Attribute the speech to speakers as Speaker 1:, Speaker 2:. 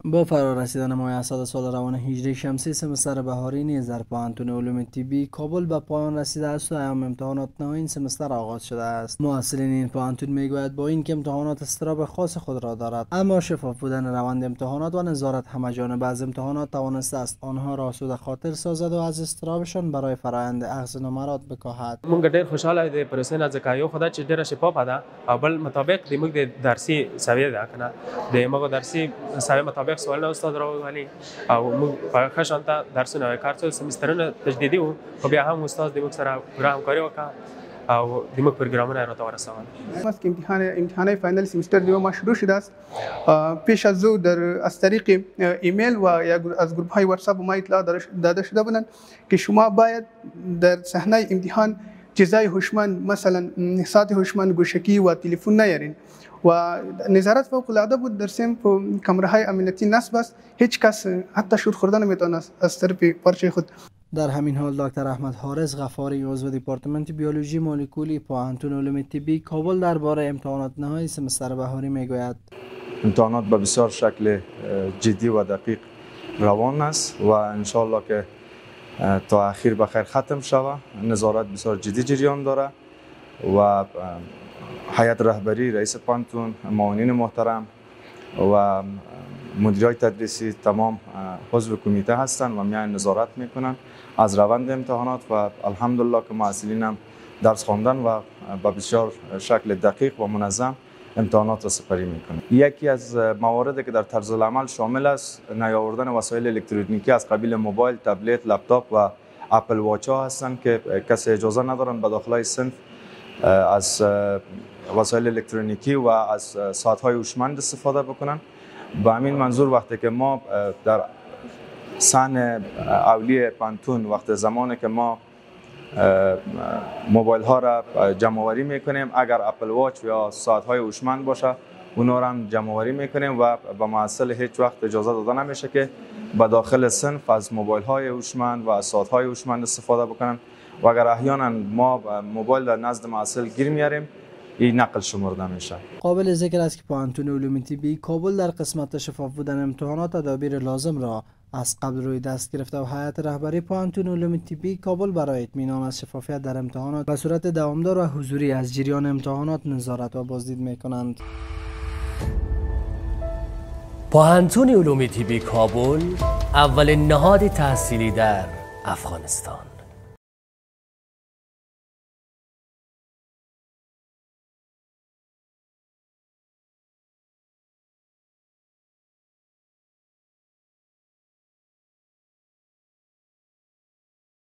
Speaker 1: با فرارسیدن ماه اسد سال روان هجری شمسی سمستر بهاری نیز در پوهنتون علوم طبی کابل به پایان رسیده است و ایام امتحانات نهایی این سمستر آغاز شده است. مسئولین این پوهنتون میگوید با اینکه امتحانات اضطراب خاص خود را دارد، اما شفاف بودن روند امتحانات و نظارت همه‌جانبه از امتحانات توانسته است آنها را آسوده خاطر سازد و از اضطرابشان برای فرآیند اخذ نمرات بکاهد.
Speaker 2: مونږ ډېر خوشاله دي پروسې نه ځکه یو خدای چې ډېره شفافه ده او بل مطابق د موږ د درسي سویې ده کنه د موږ درسي سویې مطابق سوالونه استاد راوړي او موږ په ښه شانته درسونه کار څو سمسترونه تجدیدي وو خو بیا هم استاد د موږ سره پوره همکاري وکړه او د موږ پروګرامونه راته ورسول.
Speaker 3: ماسک امتحان فاینال سمستر دیو ما شروع شده است. پیش از او از طریق ایمیل و از گروه های واتساپ ما اطلاع داده شده بودند که شما باید در صحنه امتحان چیزای هوشمند مثلا ساعت هوشمند گوشکی و تلفن نیارین و نظارت فوق العاده بود. در سیم کامره های امنیتی نصب است، هیچ کس حتی شور خوردن نمیتونه از طرف پارچه خود.
Speaker 1: در همین حال دکتر احمد حارث غفاری عضو دپارتمنت بیولوژی مولکولی پوهنتون علوم طبی کابل درباره امتحانات نهایی سمستر بهاری میگوید.
Speaker 4: امتحانات به بسیار شکل جدی و دقیق روان است و ان شاء الله که تا اخیر بخیر ختم شود. نظارت بسیار جدی جریان داره و هیئت رهبری، رئیس پوهنتون، معاونین محترم و مدیرای تدریسی تمام عضو کمیته هستند و میان نظارت میکنن از روند امتحانات و الحمدلله که مسئولین هم درس خواندن و به بسیار شکل دقیق و منظم امتحانات را سپری میکنن. یکی از مواردی که در طرز العمل شامل است نیاوردن وسایل الکترونیکی از قبیل موبایل، تبلت، لپتاپ و اپل واچ ها هستند که کسی اجازه ندارن به داخل صنف از وسایل الکترونیکی و از ساعت های هوشمند استفاده بکنن. با همین منظور وقتی که ما در سن اولیه پانتون وقت زمانی که ما موبایل ها را جمع آوری میکنیم، اگر اپل واچ یا ساعت های هوشمند باشه اونا را هم جمع آوری میکنیم و به محصل هیچ وقت اجازه داده نمیشه که به داخل صنف از موبایل های هوشمند و از ساعت های هوشمند استفاده بکنن و اگر احیانا ما موبایل در نزد محصل گیر میاریم این نقل شمرده میشه.
Speaker 1: قابل ذکر است که پوهنتون علوم طبی کابل در قسمت شفاف بودن امتحانات تدابیر لازم را از قبل روی دست گرفته و هیئت رهبری پوهنتون علوم طبی کابل برای اطمینان از شفافیت در امتحانات به صورت دوامدار و حضوری از جریان امتحانات نظارت و بازدید میکنند.
Speaker 5: پوهنتون علوم طبی کابل اولین نهاد تحصیلی در افغانستان.